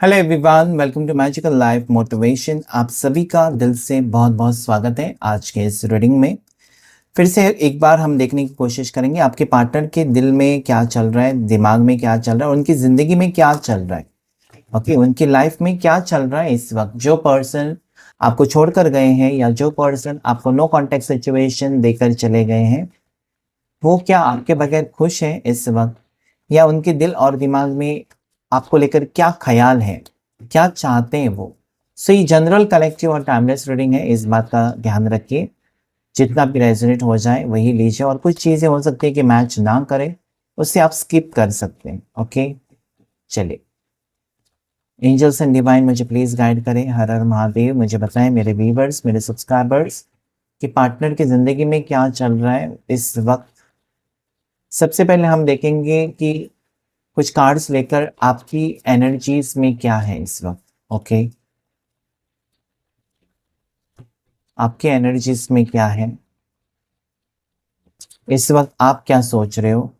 Hello everyone, welcome to magical life motivation. आप सभी का दिल से बहुत बहुत स्वागत है आज के इस रीडिंग में। फिर से एक बार हम देखने की कोशिश करेंगे आपके पार्टनर के दिल में क्या चल रहा है, दिमाग में क्या चल रहा है, उनकी ज़िंदगी में क्या चल रहा है। ओके, उनकी लाइफ में क्या चल रहा है इस वक्त। जो पर्सन आपको छोड़कर गए हैं या जो पर्सन आपको नो कॉन्टेक्ट सिचुएशन देकर चले गए हैं, वो क्या आपके बगैर खुश है इस वक्त, या उनके दिल और दिमाग में आपको लेकर क्या ख्याल है, क्या चाहते हैं वो। सो ये जनरल, कलेक्टिव और टाइमलेस रीडिंग है, इस बात का ध्यान रखिए। जितना भी रेजोनेट हो जाए वही लीजिए, और कुछ चीज़ें हो सकती है कि मैच ना करे, उससे आप स्किप कर सकते हैं। ओके, चलिए। एंजल्स एंड डिवाइन मुझे प्लीज़ गाइड करें। हर हर महादेव। मुझे बताएं मेरे व्यूवर्स, मेरे सब्सक्राइबर्स, कि पार्टनर की ज़िंदगी में क्या चल रहा है इस वक्त। सबसे पहले हम देखेंगे कि कुछ कार्ड्स लेकर आपकी एनर्जीज में क्या है इस वक्त। ओके, आपके एनर्जीज में क्या है इस वक्त, आप क्या सोच रहे हो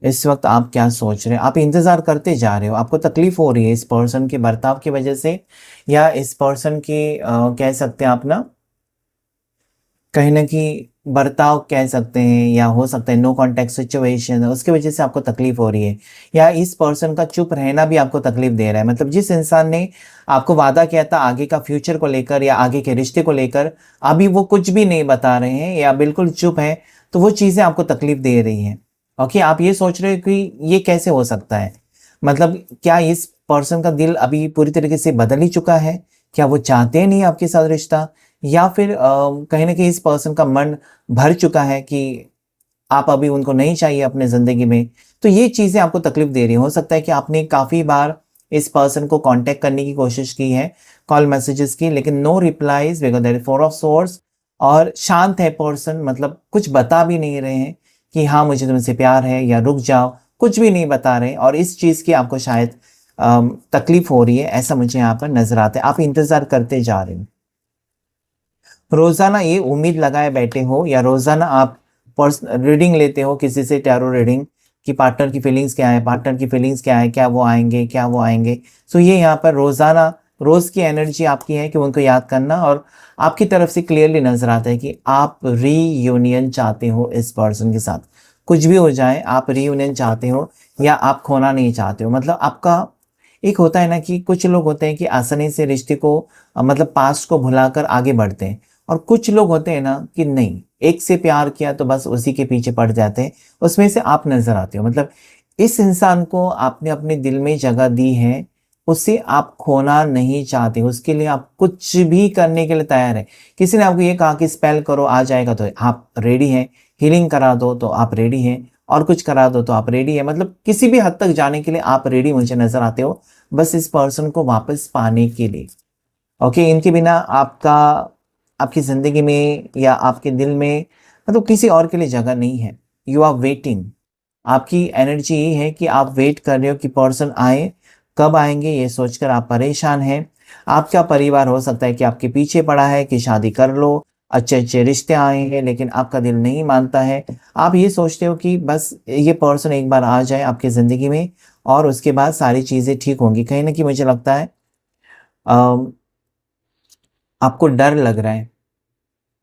इस वक्त, आप क्या सोच रहे हो। आप इंतजार करते जा रहे हो, आपको तकलीफ हो रही है इस पर्सन के बर्ताव की वजह से, या इस पर्सन की कह सकते हैं आप ना, कहीं ना कहीं बर्ताव कह सकते हैं, या हो सकता है नो कॉन्टेक्ट सिचुएशन, उसकी वजह से आपको तकलीफ हो रही है। या इस पर्सन का चुप रहना भी आपको तकलीफ दे रहा है। मतलब जिस इंसान ने आपको वादा किया था आगे का फ्यूचर को लेकर या आगे के रिश्ते को लेकर, अभी वो कुछ भी नहीं बता रहे हैं या बिल्कुल चुप है, तो वो चीज़ें आपको तकलीफ दे रही हैं। ओके, आप ये सोच रहे हो कि ये कैसे हो सकता है। मतलब क्या इस पर्सन का दिल अभी पूरी तरीके से बदल ही चुका है, क्या वो चाहते हैं नहीं आपके साथ रिश्ता, या फिर कहीं ना कहीं इस पर्सन का मन भर चुका है कि आप अभी उनको नहीं चाहिए अपने ज़िंदगी में। तो ये चीज़ें आपको तकलीफ दे रही हो सकता है कि आपने काफ़ी बार इस पर्सन को कांटेक्ट करने की कोशिश की है, कॉल मैसेजेस की, लेकिन no replies because there four of source. और शांत है पर्सन, मतलब कुछ बता भी नहीं रहे हैं कि हाँ मुझे तुमसे प्यार है या रुक जाओ, कुछ भी नहीं बता रहे। और इस चीज़ की आपको शायद तकलीफ हो रही है, ऐसा मुझे यहाँ पर नजर आता है। आप इंतज़ार करते जा रहे हो, रोजाना ये उम्मीद लगाए बैठे हो, या रोजाना आप पर्सन रीडिंग लेते हो किसी से, टैरो रीडिंग, कि पार्टनर की फीलिंग्स क्या है, पार्टनर की फीलिंग्स क्या है, क्या वो आएंगे, क्या वो आएंगे। सो ये यहाँ पर रोजाना, रोज की एनर्जी आपकी है कि उनको याद करना, और आपकी तरफ से क्लियरली नजर आता है कि आप रीयूनियन चाहते हो इस पर्सन के साथ। कुछ भी हो जाए आप रीयूनियन चाहते हो, या आप खोना नहीं चाहते हो। मतलब आपका एक होता है ना कि कुछ लोग होते हैं कि आसानी से रिश्ते को मतलब पास्ट को भुलाकर आगे बढ़ते हैं, और कुछ लोग होते हैं ना कि नहीं, एक से प्यार किया तो बस उसी के पीछे पड़ जाते हैं। उसमें से आप नजर आते हो। मतलब इस इंसान को आपने अपने दिल में जगह दी है, उसे आप खोना नहीं चाहते, उसके लिए आप कुछ भी करने के लिए तैयार है। किसी ने आपको ये कहा कि स्पेल करो आ जाएगा, तो आप रेडी हैं। हीलिंग करा दो तो आप रेडी हैं, और कुछ करा दो तो आप रेडी है। मतलब किसी भी हद तक जाने के लिए आप रेडी मुझे नजर आते हो, बस इस पर्सन को वापस पाने के लिए। ओके, इनके बिना आपका, आपकी ज़िंदगी में या आपके दिल में, मतलब किसी और के लिए जगह नहीं है। You are waiting. आपकी एनर्जी ये है कि आप वेट कर रहे हो कि पर्सन आए। कब आएंगे ये सोचकर आप परेशान हैं। आपका परिवार हो सकता है कि आपके पीछे पड़ा है कि शादी कर लो, अच्छे अच्छे रिश्ते आएंगे, लेकिन आपका दिल नहीं मानता है। आप ये सोचते हो कि बस ये पर्सन एक बार आ जाए आपकी ज़िंदगी में, और उसके बाद सारी चीज़ें ठीक होंगी। कहीं ना कहीं मुझे लगता है आपको डर लग रहा है।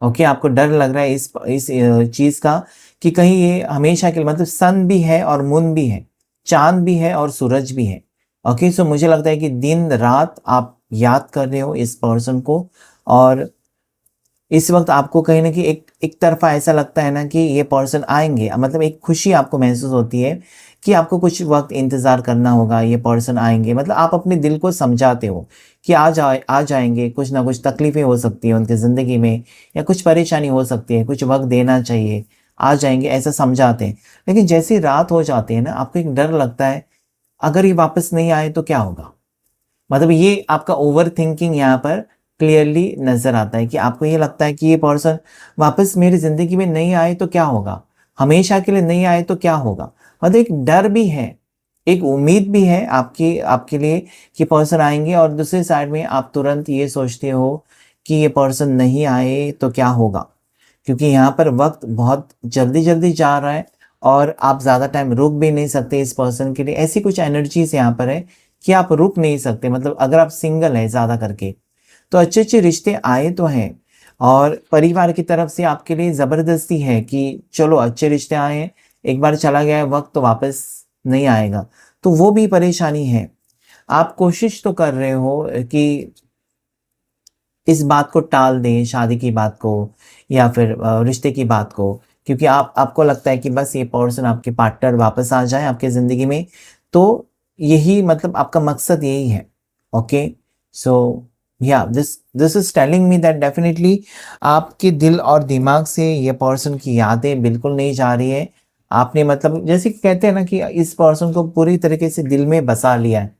ओके, आपको डर लग रहा है इस चीज़ का, कि कहीं ये हमेशा के लिए, मतलब सन भी है और मून भी है, चाँद भी है और सूरज भी है। ओके, सो मुझे लगता है कि दिन रात आप याद कर रहे हो इस पर्सन को, और इस वक्त आपको कहीं न कहीं एक तरफ़ा ऐसा लगता है ना कि ये पर्सन आएँगे, मतलब एक खुशी आपको महसूस होती है कि आपको कुछ वक़्त इंतज़ार करना होगा, ये पर्सन आएँगे। मतलब आप अपने दिल को समझाते हो कि आ जाएँगे, कुछ ना कुछ तकलीफ़ें हो सकती हैं उनकी ज़िंदगी में, या कुछ परेशानी हो सकती है, कुछ वक़्त देना चाहिए, आ जाएँगे, ऐसा समझाते हैं। लेकिन जैसे ही रात हो जाती है ना, आपको एक डर लगता है, अगर ये वापस नहीं आए तो क्या होगा? मतलब ये आपका ओवरथिंकिंग यहाँ पर क्लियरली नज़र आता है, कि आपको ये लगता है कि ये पर्सन वापस मेरी ज़िंदगी में नहीं आए तो क्या होगा? हमेशा के लिए नहीं आए तो क्या होगा? मतलब एक डर भी है, एक उम्मीद भी है आपकी, आपके लिए, कि पर्सन आएँगे, और दूसरी साइड में आप तुरंत ये सोचते हो कि ये पर्सन नहीं आए तो क्या होगा? क्योंकि यहाँ पर वक़्त बहुत जल्दी-जल्दी जा रहा है, और आप ज़्यादा टाइम रुक भी नहीं सकते इस पर्सन के लिए। ऐसी कुछ एनर्जीज यहाँ पर है कि आप रुक नहीं सकते। मतलब अगर आप सिंगल है ज़्यादा करके तो अच्छे अच्छे रिश्ते आए तो हैं, और परिवार की तरफ से आपके लिए ज़बरदस्ती है कि चलो अच्छे रिश्ते आए हैं, एक बार चला गया है वक्त तो वापस नहीं आएगा, तो वो भी परेशानी है। आप कोशिश तो कर रहे हो कि इस बात को टाल दें, शादी की बात को या फिर रिश्ते की बात को, क्योंकि आपको लगता है कि बस ये पर्सन आपके पार्टनर वापस आ जाए आपके ज़िंदगी में, तो यही मतलब आपका मकसद यही है। ओके, सो या this is telling me that definitely आपके दिल और दिमाग से ये पर्सन की यादें बिल्कुल नहीं जा रही है। आपने मतलब जैसे कि कहते हैं ना कि इस पर्सन को पूरी तरीके से दिल में बसा लिया है,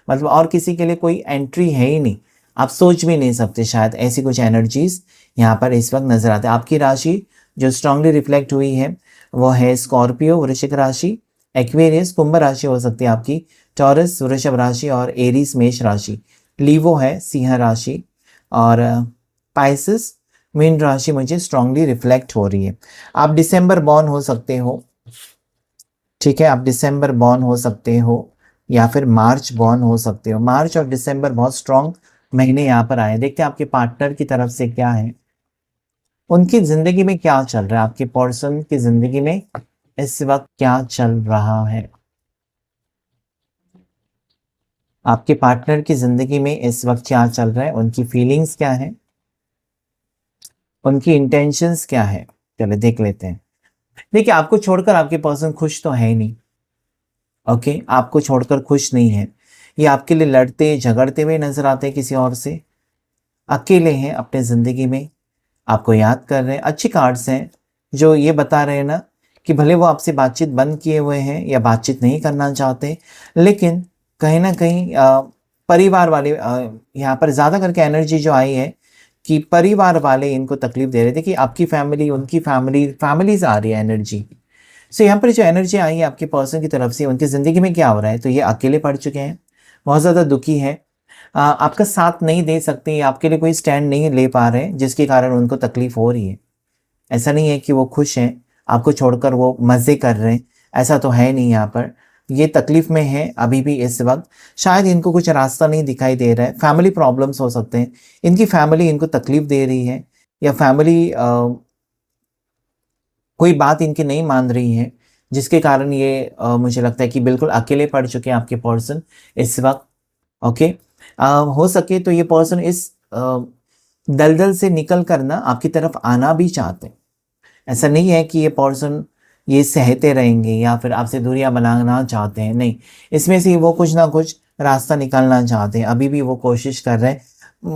मतलब और किसी के लिए कोई एंट्री है ही नहीं। आप सोच भी नहीं सकते, शायद ऐसी कुछ एनर्जीज यहाँ पर इस वक्त नजर आते हैं। आपकी राशि जो स्ट्रांगली रिफ्लेक्ट हुई है वो है स्कॉर्पियो, वृश्चिक राशि, एक्वेरियस, कुंभ राशि हो सकती है आपकी, टॉरस वृषभ राशि, और एरीज मेष राशि, लीवो है सिंह राशि, और पाइसिस मीन राशि मुझे स्ट्रांगली रिफ्लेक्ट हो रही है। आप दिसंबर बॉर्न हो सकते हो, ठीक है, आप दिसंबर बॉर्न हो सकते हो या फिर मार्च बॉर्न हो सकते हो। मार्च और दिसंबर बहुत स्ट्रॉन्ग महीने यहाँ पर आए। देखते हैं आपके पार्टनर की तरफ से क्या है, उनकी जिंदगी में क्या चल रहा है, आपके पर्सन की जिंदगी में इस वक्त क्या चल रहा है। आपके पार्टनर की जिंदगी में इस वक्त क्या चल रहा है, उनकी फीलिंग्स क्या है, उनकी इंटेंशंस क्या है। चलो देख लेते हैं। देखिए, आपको छोड़कर आपके पर्सन खुश तो है ही नहीं। ओके, आपको छोड़कर खुश नहीं है। ये आपके लिए लड़ते झगड़ते हुए नजर आते हैं किसी और से, अकेले हैं अपने ज़िंदगी में, आपको याद कर रहे हैं। अच्छी कार्ड्स हैं जो ये बता रहे हैं ना कि भले वो आपसे बातचीत बंद किए हुए हैं या बातचीत नहीं करना चाहते, लेकिन कहीं ना कहीं परिवार वाले यहाँ पर ज़्यादा करके एनर्जी जो आई है कि परिवार वाले इनको तकलीफ दे रहे थे कि आपकी फैमिली उनकी फैमिलीज आ रही है एनर्जी। सो यहाँ पर जो एनर्जी आई है आपके पर्सन की तरफ से, उनकी ज़िंदगी में क्या हो रहा है, तो ये अकेले पड़ चुके हैं, बहुत ज़्यादा दुखी है, आपका साथ नहीं दे सकते या आपके लिए कोई स्टैंड नहीं ले पा रहे हैं, जिसके कारण उनको तकलीफ हो रही है। ऐसा नहीं है कि वो खुश हैं, आपको छोड़कर वो मज़े कर रहे हैं, ऐसा तो है नहीं। यहाँ पर ये तकलीफ़ में है अभी भी इस वक्त। शायद इनको कुछ रास्ता नहीं दिखाई दे रहा है, फैमिली प्रॉब्लम्स हो सकते हैं, इनकी फैमिली इनको तकलीफ़ दे रही है, या फैमिली कोई बात इनकी नहीं मान रही है, जिसके कारण ये मुझे लगता है कि बिल्कुल अकेले पड़ चुके हैं आपके पर्सन इस वक्त। ओके, हो सके तो ये पर्सन इस दलदल से निकल कर ना आपकी तरफ आना भी चाहते हैं। ऐसा नहीं है कि ये पर्सन ये सहते रहेंगे या फिर आपसे दूरियां बनाना चाहते हैं, नहीं, इसमें से वो कुछ ना कुछ रास्ता निकालना चाहते हैं, अभी भी वो कोशिश कर रहे हैं।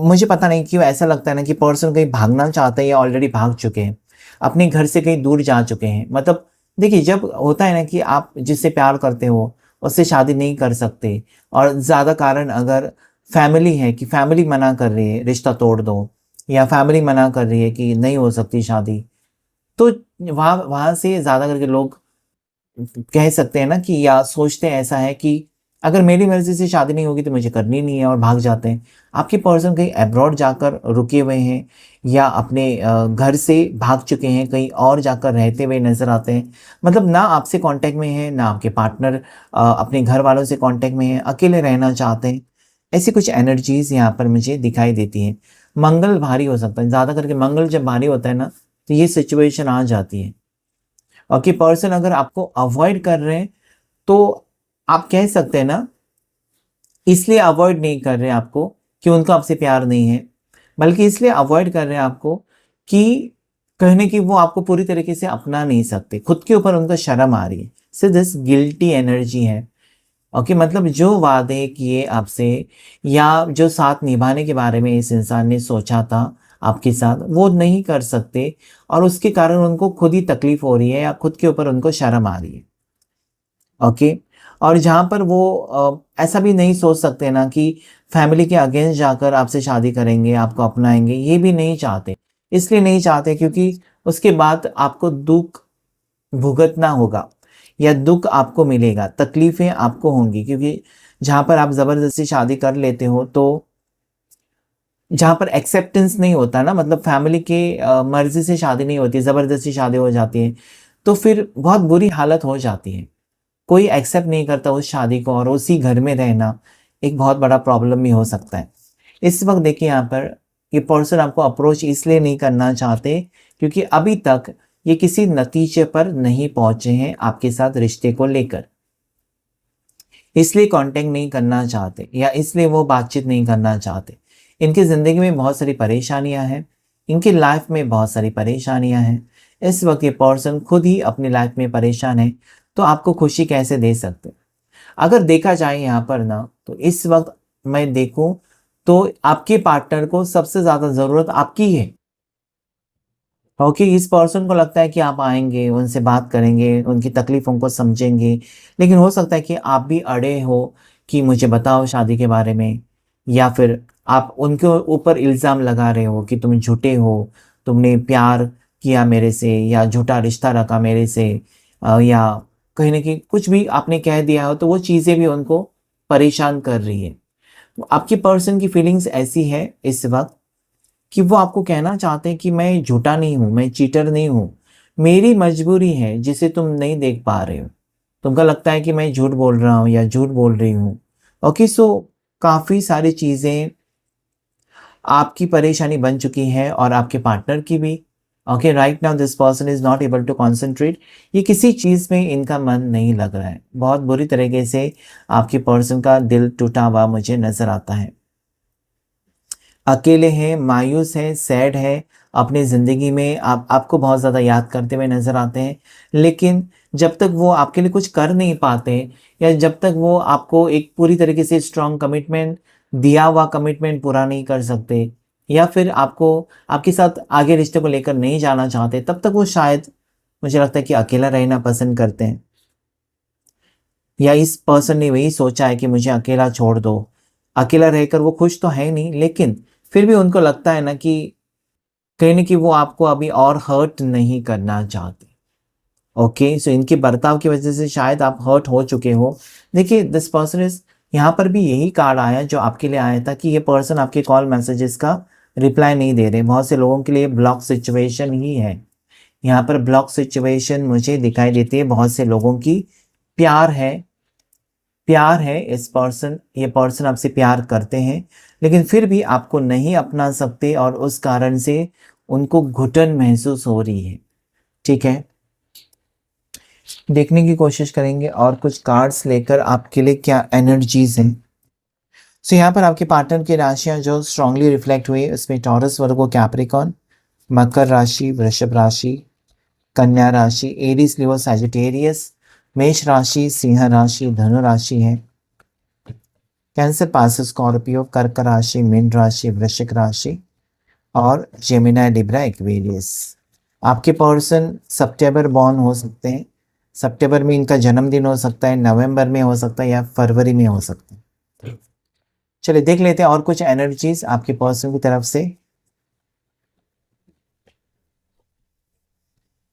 मुझे पता नहीं क्यों ऐसा लगता है ना कि पर्सन कहीं भागना चाहते हैं या ऑलरेडी भाग चुके हैं, अपने घर से कहीं दूर जा चुके हैं। मतलब देखिए, जब होता है ना कि आप जिससे प्यार करते हो उससे शादी नहीं कर सकते, और ज़्यादा कारण अगर फैमिली है कि फैमिली मना कर रही है रिश्ता तोड़ दो, या फैमिली मना कर रही है कि नहीं हो सकती शादी, तो वहाँ वहाँ से ज़्यादा करके लोग कह सकते हैं ना कि, या सोचते हैं ऐसा है कि अगर मेरी मर्ज़ी से शादी नहीं होगी तो मुझे करनी नहीं है, और भाग जाते हैं। आपके पर्सन कहीं अब्रॉड जाकर रुके हुए हैं, या अपने घर से भाग चुके हैं, कहीं और जाकर रहते हुए नज़र आते हैं। मतलब ना आपसे कांटेक्ट में है, ना आपके पार्टनर अपने घर वालों से कांटेक्ट में है, अकेले रहना चाहते हैं। ऐसी कुछ एनर्जीज़ यहाँ पर मुझे दिखाई देती हैं। मंगल भारी हो सकता है, ज़्यादा करके मंगल जब भारी होता है ना तो ये सिचुएशन आ जाती है। और कि पर्सन अगर आपको अवॉइड कर रहे हैं तो आप कह सकते हैं ना, इसलिए अवॉइड नहीं कर रहे आपको कि उनको आपसे प्यार नहीं है, बल्कि इसलिए अवॉइड कर रहे हैं आपको कि कहने की वो आपको पूरी तरीके से अपना नहीं सकते, खुद के ऊपर उनको शर्म आ रही है। सो दिस गिल्टी एनर्जी है। ओके, मतलब जो वादे किए आपसे या जो साथ निभाने के बारे में इस इंसान ने सोचा था आपके साथ, वो नहीं कर सकते, और उसके कारण उनको खुद ही तकलीफ हो रही है या खुद के ऊपर उनको शर्म आ रही है। ओके, और जहाँ पर वो ऐसा भी नहीं सोच सकते ना कि फैमिली के अगेंस्ट जाकर आपसे शादी करेंगे, आपको अपनाएंगे, ये भी नहीं चाहते। इसलिए नहीं चाहते क्योंकि उसके बाद आपको दुख भुगतना होगा, या दुख आपको मिलेगा, तकलीफ़ें आपको होंगी, क्योंकि जहाँ पर आप ज़बरदस्ती शादी कर लेते हो, तो जहाँ पर एक्सेप्टेंस नहीं होता ना, मतलब फैमिली के मर्ज़ी से शादी नहीं होती, ज़बरदस्ती शादी हो जाती है, तो फिर बहुत बुरी हालत हो जाती है। कोई एक्सेप्ट नहीं करता उस शादी को और उसी घर में रहना एक बहुत बड़ा प्रॉब्लम भी हो सकता है। इस वक्त देखिए यहाँ पर ये पर्सन आपको अप्रोच इसलिए नहीं करना चाहते क्योंकि अभी तक ये किसी नतीजे पर नहीं पहुंचे हैं आपके साथ रिश्ते को लेकर, इसलिए कांटेक्ट नहीं करना चाहते या इसलिए वो बातचीत नहीं करना चाहते। इनकी ज़िंदगी में बहुत सारी परेशानियां हैं, इनकी लाइफ में बहुत सारी परेशानियां हैं। इस वक्त ये पर्सन खुद ही अपनी लाइफ में परेशान है, तो आपको खुशी कैसे दे सकते? अगर देखा जाए यहाँ पर ना, तो इस वक्त मैं देखूं तो आपके पार्टनर को सबसे ज़्यादा ज़रूरत आपकी है। ओके, इस पर्सन को लगता है कि आप आएँगे, उनसे बात करेंगे, उनकी तकलीफ़ों को समझेंगे, लेकिन हो सकता है कि आप भी अड़े हो कि मुझे बताओ शादी के बारे में, या फिर आप उनके ऊपर इल्ज़ाम लगा रहे हो कि तुम झूठे हो, तुमने प्यार किया मेरे से या झूठा रिश्ता रखा मेरे से, या कहीं न कहीं कुछ भी आपने कह दिया हो, तो वो चीज़ें भी उनको परेशान कर रही है। आपकी पर्सन की फीलिंग्स ऐसी है इस वक़्त कि वो आपको कहना चाहते हैं कि मैं झूठा नहीं हूँ, मैं चीटर नहीं हूँ। मेरी मजबूरी है जिसे तुम नहीं देख पा रहे हो। तुमको लगता है कि मैं झूठ बोल रहा हूँ या झूठ बोल रही हूँ। ओके, सो काफ़ी सारी चीज़ें आपकी परेशानी बन चुकी हैं और आपके पार्टनर की भी। Okay, right now this person is not able to concentrate. ये किसी चीज़ में इनका मन नहीं लग रहा है। बहुत बुरी तरीके से आपके पर्सन का दिल टूटा हुआ मुझे नज़र आता है। अकेले हैं, मायूस हैं, सैड है, अपनी ज़िंदगी में आपको बहुत ज़्यादा याद करते हुए नज़र आते हैं। लेकिन जब तक वो आपके लिए कुछ कर नहीं पाते या जब तक वो आपको एक पूरी तरीके से स्ट्रॉन्ग कमिटमेंट, दिया हुआ कमिटमेंट पूरा नहीं कर सकते या फिर आपको आपके साथ आगे रिश्ते को लेकर नहीं जाना चाहते, तब तक वो शायद मुझे लगता है कि अकेला रहना पसंद करते हैं। या इस पर्सन ने वही सोचा है कि मुझे अकेला छोड़ दो। अकेला रहकर वो खुश तो है नहीं, लेकिन फिर भी उनको लगता है ना कि कहीं न कहीं वो आपको अभी और हर्ट नहीं करना चाहते। ओके, सो इनके बर्ताव की वज़ह से शायद आप हर्ट हो चुके हो। देखिए, दिस पर्सन इज़, यहाँ पर भी यही कार्ड आया जो आपके लिए आया था कि ये पर्सन आपके कॉल मैसेजेस का रिप्लाई नहीं दे रहे। बहुत से लोगों के लिए ब्लॉक सिचुएशन ही है। यहाँ पर ब्लॉक सिचुएशन मुझे दिखाई देती है बहुत से लोगों की। प्यार है, प्यार है इस पर्सन, ये पर्सन आपसे प्यार करते हैं, लेकिन फिर भी आपको नहीं अपना सकते और उस कारण से उनको घुटन महसूस हो रही है। ठीक है, देखने की कोशिश करेंगे और कुछ कार्ड्स लेकर आपके लिए क्या एनर्जीज हैं। सो यहाँ पर आपके पार्टनर की राशियाँ जो स्ट्रांगली रिफ्लेक्ट हुई, उसमें टॉरस, वर्गो, कैप्रिकॉर्न, मकर राशि, वृषभ राशि, कन्या राशि, एरीज, लियो, सैजिटेरियस, मेष राशि, सिंह राशि, धनु राशि है। कैंसर, पास, स्कॉर्पियो, कर्क राशि, मीन राशि, वृश्चिक राशि और जेमिनी, लिब्रा, एक्वेरियस। आपके पर्सन सितंबर बॉर्न हो सकते हैं। सितंबर में इनका जन्मदिन हो सकता है, नवंबर में हो सकता है या फरवरी में हो सकता है। चलिए देख लेते हैं और कुछ एनर्जीज आपके पर्सन की तरफ से।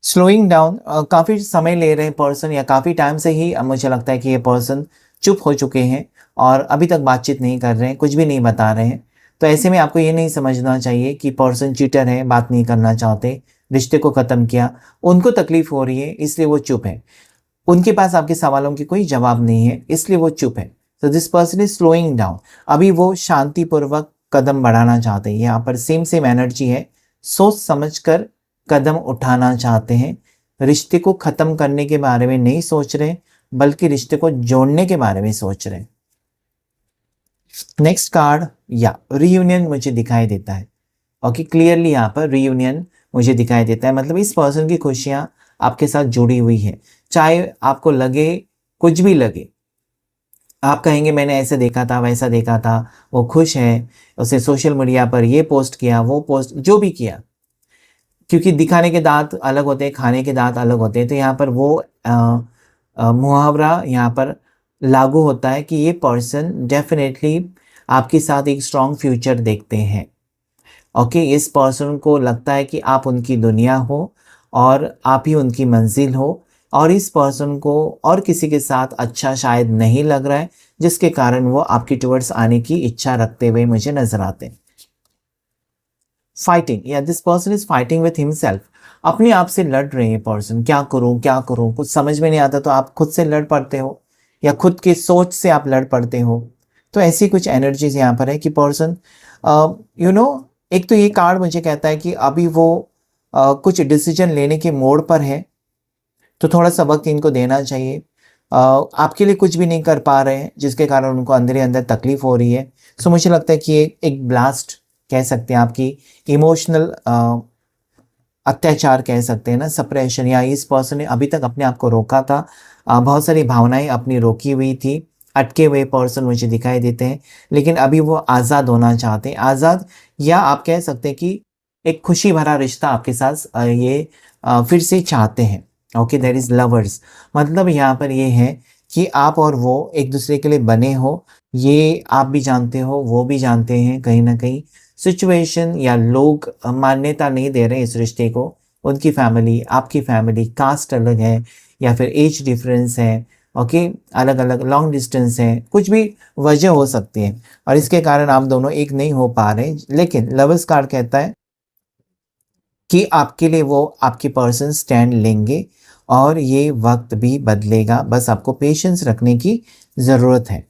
स्लोइंग डाउन, काफ़ी समय ले रहे हैं पर्सन या काफ़ी टाइम से ही मुझे लगता है कि ये पर्सन चुप हो चुके हैं और अभी तक बातचीत नहीं कर रहे हैं, कुछ भी नहीं बता रहे हैं। तो ऐसे में आपको ये नहीं समझना चाहिए कि पर्सन चीटर है, बात नहीं करना चाहते, रिश्ते को ख़त्म किया, उनको तकलीफ़ हो रही है इसलिए वो चुप है। उनके पास आपके सवालों की कोई जवाब नहीं है इसलिए वो चुप है। तो this person is slowing down. अभी वो शांतिपूर्वक कदम बढ़ाना चाहते हैं। यहाँ पर सेम सेम एनर्जी है, सोच समझकर कदम उठाना चाहते हैं। रिश्ते को ख़त्म करने के बारे में नहीं सोच रहे, बल्कि रिश्ते को जोड़ने के बारे में सोच रहे हैं। नेक्स्ट कार्ड, या रीयूनियन मुझे दिखाई देता है। ओके, क्लियरली यहाँ पर रीयूनियन मुझे दिखाई देता है, मतलब इस पर्सन की खुशियाँ आपके साथ जुड़ी हुई है। चाहे आपको लगे, कुछ भी लगे, आप कहेंगे मैंने ऐसे देखा था, वैसा देखा था, वो खुश है, उसे सोशल मीडिया पर ये पोस्ट किया, वो पोस्ट, जो भी किया, क्योंकि दिखाने के दांत अलग होते हैं, खाने के दांत अलग होते हैं। तो यहाँ पर वो मुहावरा यहाँ पर लागू होता है कि ये पर्सन डेफिनेटली आपके साथ एक स्ट्रॉन्ग फ्यूचर देखते हैं। ओके, इस पर्सन को लगता है कि आप उनकी दुनिया हो और आप ही उनकी मंजिल हो, और इस पर्सन को और किसी के साथ अच्छा शायद नहीं लग रहा है, जिसके कारण वो आपकी टुवर्ड्स आने की इच्छा रखते हुए मुझे नजर आते हैं। फाइटिंग, या this person is fighting with himself. अपने आप से लड़ रहे हैं पर्सन, क्या करूं क्या करूं, कुछ समझ में नहीं आता तो आप खुद से लड़ पड़ते हो या खुद की सोच से आप लड़ पड़ते हो। तो ऐसी कुछ एनर्जीज यहाँ पर है कि पर्सन यू नो, एक तो ये कार्ड मुझे कहता है कि अभी वो कुछ डिसीजन लेने के मोड़ पर है, तो थोड़ा सा वक्त इनको देना चाहिए। आपके लिए कुछ भी नहीं कर पा रहे हैं जिसके कारण उनको अंदर ही अंदर तकलीफ हो रही है। सो मुझे लगता है कि ये एक ब्लास्ट कह सकते हैं, आपकी इमोशनल अत्याचार कह सकते हैं ना, सप्रेशन, या इस पर्सन ने अभी तक अपने आप को रोका था। बहुत सारी भावनाएं अपनी रोकी हुई थी, अटके हुए पर्सन मुझे दिखाई देते हैं, लेकिन अभी वो आज़ाद होना चाहते हैं। आज़ाद, या आप कह सकते हैं कि एक खुशी भरा रिश्ता आपके साथ ये फिर से चाहते हैं। ओके, देयर इज़ लवर्स, मतलब यहाँ पर ये है कि आप और वो एक दूसरे के लिए बने हो, ये आप भी जानते हो, वो भी जानते हैं। कहीं ना कहीं सिचुएशन या लोग मान्यता नहीं दे रहे हैं इस रिश्ते को, उनकी फैमिली, आपकी फैमिली, कास्ट अलग है या फिर एज डिफरेंस है, ओके, अलग अलग लॉन्ग डिस्टेंस है, कुछ भी वजह हो सकती है और इसके कारण आप दोनों एक नहीं हो पा रहे। लेकिन लवर्स कार्ड कहता है कि आपके लिए वो आपके पर्सन स्टैंड लेंगे और ये वक्त भी बदलेगा, बस आपको पेशेंस रखने की ज़रूरत है।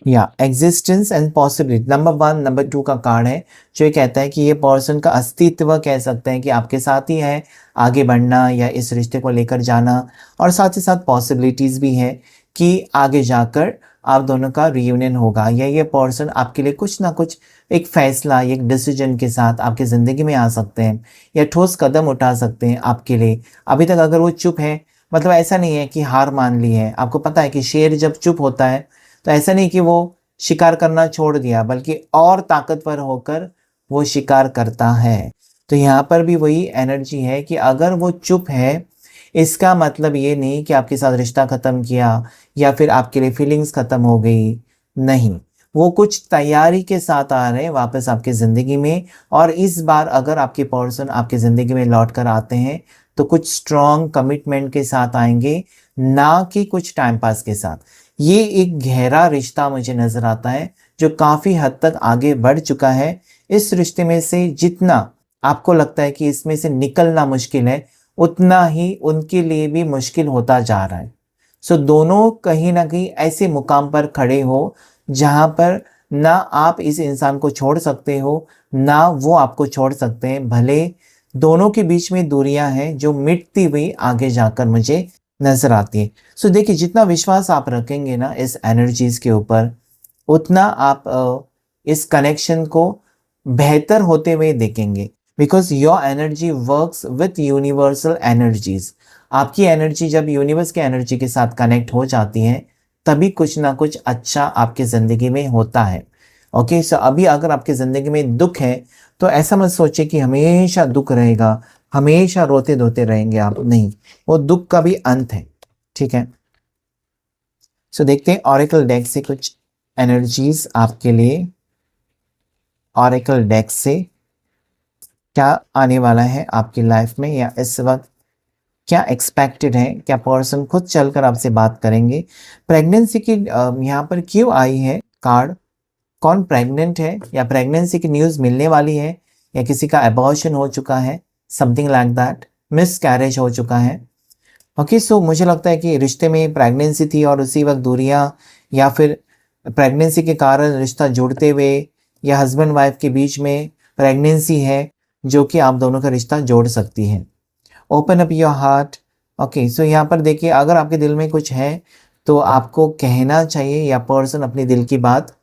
या existence and possibility, number 1 number 2 का कार्ड है जो ये कहता है कि ये पर्सन का अस्तित्व कह सकते हैं कि आपके साथ ही है, आगे बढ़ना या इस रिश्ते को लेकर जाना, और साथ ही साथ पॉसिबिलिटीज़ भी है कि आगे जाकर आप दोनों का रियूनियन होगा या ये पर्सन आपके लिए कुछ ना कुछ एक फैसला, एक डिसीजन के साथ आपकी ज़िंदगी में आ सकते हैं या ठोस कदम उठा सकते हैं आपके लिए। अभी तक अगर वो चुप है, मतलब ऐसा नहीं है कि हार मान ली है। आपको पता है कि शेर जब चुप होता है तो ऐसा नहीं कि वो शिकार करना छोड़ दिया, बल्कि और ताकतवर होकर वो शिकार करता है। तो यहाँ पर भी वही एनर्जी है कि अगर वो चुप है, इसका मतलब ये नहीं कि आपके साथ रिश्ता ख़त्म किया या फिर आपके लिए फीलिंग्स ख़त्म हो गई, नहीं। वो कुछ तैयारी के साथ आ रहे हैं वापस आपकी ज़िंदगी में, और इस बार अगर आपके पर्सन आपकी ज़िंदगी में लौट कर आते हैं तो कुछ स्ट्रॉन्ग कमिटमेंट के साथ आएंगे, ना कि कुछ टाइम पास के साथ। ये एक गहरा रिश्ता मुझे नज़र आता है जो काफ़ी हद तक आगे बढ़ चुका है। इस रिश्ते में से जितना आपको लगता है कि इसमें से निकलना मुश्किल है, उतना ही उनके लिए भी मुश्किल होता जा रहा है। सो दोनों कहीं ना कहीं ऐसे मुकाम पर खड़े हो जहाँ पर ना आप इस इंसान को छोड़ सकते हो, ना वो आपको छोड़ सकते हैं। भले दोनों के बीच में दूरियां हैं जो मिटती हुई आगे जाकर मुझे नज़र आती है। सो देखिए, जितना विश्वास आप रखेंगे ना इस एनर्जीज़ के ऊपर, उतना आप इस कनेक्शन को बेहतर होते हुए देखेंगे। Because your energy works with universal energies. आपकी एनर्जी जब यूनिवर्स के एनर्जी के साथ कनेक्ट हो जाती है, तभी कुछ ना कुछ अच्छा आपकी ज़िंदगी में होता है। ओके, सो अभी अगर आपकी ज़िंदगी में दुख है तो ऐसा मत सोचिए कि हमेशा दुख रहेगा, हमेशा रोते धोते रहेंगे आप, नहीं, वो दुख का भी अंत है। ठीक है, सो देखते हैं ऑरेकल डेक से कुछ एनर्जीज आपके लिए। ऑरेकल डेक से क्या आने वाला है आपकी लाइफ में, या इस वक्त क्या एक्सपेक्टेड है, क्या पर्सन खुद चलकर आपसे बात करेंगे। प्रेगनेंसी की यहाँ पर क्यों आई है कार्ड, कौन प्रेग्नेंट है या प्रेगनेंसी की न्यूज़ मिलने वाली है, या किसी का अबॉर्शन हो चुका है, something like that, miss carriage हो चुका है। ओके, सो मुझे लगता है कि रिश्ते में प्रेगनेंसी थी और उसी वक्त दूरियां, या फिर प्रेगनेंसी के कारण रिश्ता जुड़ते हुए, या हस्बैंड वाइफ के बीच में प्रेगनेंसी है जो कि आप दोनों का रिश्ता जोड़ सकती है। Open up your heart. Okay, so यहाँ पर देखिए, अगर आपके दिल में कुछ है तो आपको कहना चाहिए, या पर्सन अपने दिल की बात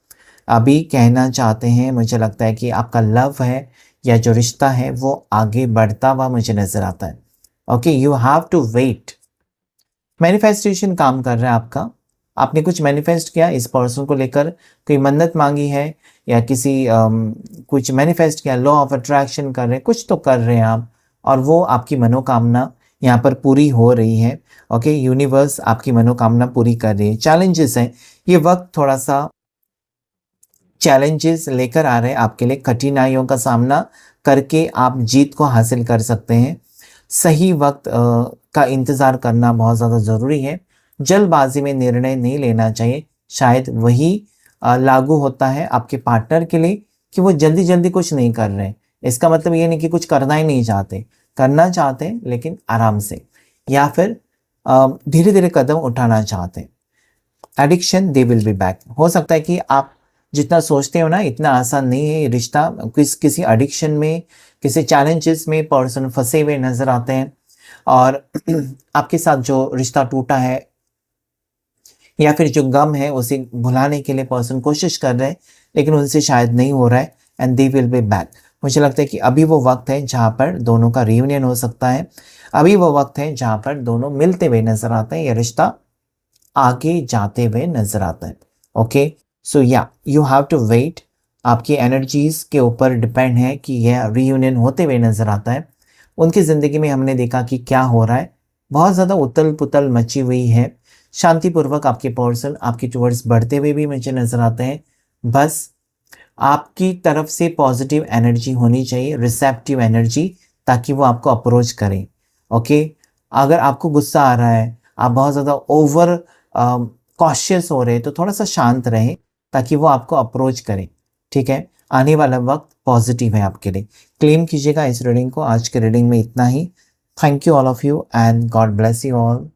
अभी कहना चाहते हैं। मुझे लगता है कि आपका लव है या जो रिश्ता है वो आगे बढ़ता हुआ मुझे नज़र आता है। Okay, you have to wait. Manifestation काम कर रहा है आपका, आपने कुछ मैनिफेस्ट किया इस पर्सन को लेकर, कोई मन्नत मांगी है या किसी कुछ मैनिफेस्ट किया, लॉ ऑफ अट्रैक्शन कर रहे हैं, कुछ तो कर रहे हैं आप, और वो आपकी मनोकामना यहाँ पर पूरी हो रही है। ओके, यूनिवर्स आपकी मनोकामना पूरी कर रही है। चैलेंजेस हैं, ये वक्त थोड़ा सा चैलेंजेस लेकर आ रहे हैं आपके लिए, कठिनाइयों का सामना करके आप जीत को हासिल कर सकते हैं। सही वक्त का इंतज़ार करना बहुत ज़्यादा ज़रूरी है। जल्दबाजी में निर्णय नहीं लेना चाहिए, शायद वही लागू होता है आपके पार्टनर के लिए, कि वो जल्दी जल्दी कुछ नहीं कर रहे। इसका मतलब ये नहीं कि कुछ करना ही नहीं चाहते, करना चाहते हैं लेकिन आराम से, या फिर धीरे धीरे कदम उठाना चाहते हैं। Addiction they will be back. हो सकता है कि आप जितना सोचते हो ना इतना आसान नहीं है ये रिश्ता। किसी एडिक्शन में, किसी चैलेंजेस में पर्सन फंसे हुए नजर आते हैं, और आपके साथ जो रिश्ता टूटा है या फिर जो गम है उसे भुलाने के लिए पर्सन कोशिश कर रहे हैं, लेकिन उनसे शायद नहीं हो रहा है, and they will be back. मुझे लगता है कि अभी वो वक्त है जहाँ पर दोनों का रियूनियन हो सकता है, अभी वो वक्त है जहाँ पर दोनों मिलते हुए नजर आते हैं, ये रिश्ता आगे जाते हुए नजर आता है। ओके, सो या यू हैव टू वेट। आपकी एनर्जीज के ऊपर डिपेंड है कि यह रीयूनियन होते हुए नजर आता है। उनकी ज़िंदगी में हमने देखा कि क्या हो रहा है, बहुत ज़्यादा उथल पुथल मची हुई है। शांतिपूर्वक आपके पर्सन आपके टुवर्ड्स बढ़ते हुए भी मुझे नजर आते हैं। बस आपकी तरफ से पॉजिटिव एनर्जी होनी चाहिए, रिसेप्टिव एनर्जी, ताकि वो आपको अप्रोच करें। ओके, अगर आपको गुस्सा आ रहा है, आप बहुत ज़्यादा ओवर कॉशियस हो रहे हैं, तो थोड़ा सा शांत रहें ताकि वो आपको अप्रोच करें। ठीक है, आने वाला वक्त पॉजिटिव है आपके लिए। क्लेम कीजिएगा इस रीडिंग को। आज के रीडिंग में इतना ही। Thank you all of you and God bless you all.